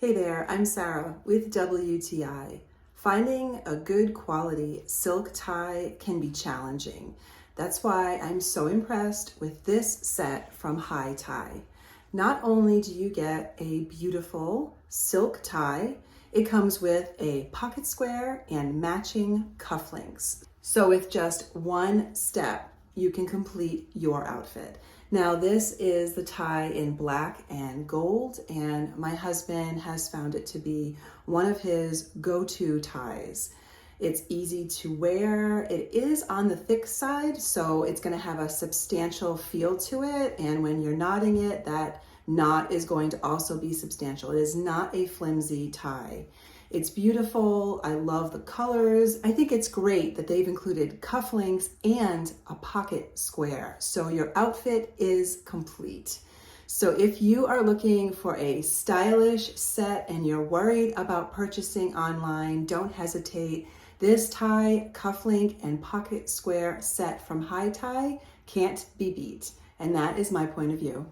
Hey there, I'm Sarah with WTI. Finding a good quality silk tie can be challenging. That's why I'm so impressed with this set from High Tie. Not only do you get a beautiful silk tie, it comes with a pocket square and matching cufflinks. So with just one step, you can complete your outfit. Now this is the tie in black and gold, and my husband has found it to be one of his go-to ties. It's easy to wear. It is on the thick side, so it's going to have a substantial feel to it, and when you're knotting it, that knot is going to also be substantial. It is not a flimsy tie. It's beautiful. I love the colors. I think it's great that they've included cufflinks and a pocket square, so your outfit is complete. So if you are looking for a stylish set and you're worried about purchasing online, don't hesitate. This tie, cufflink, and pocket square set from High Tie can't be beat. And that is my point of view.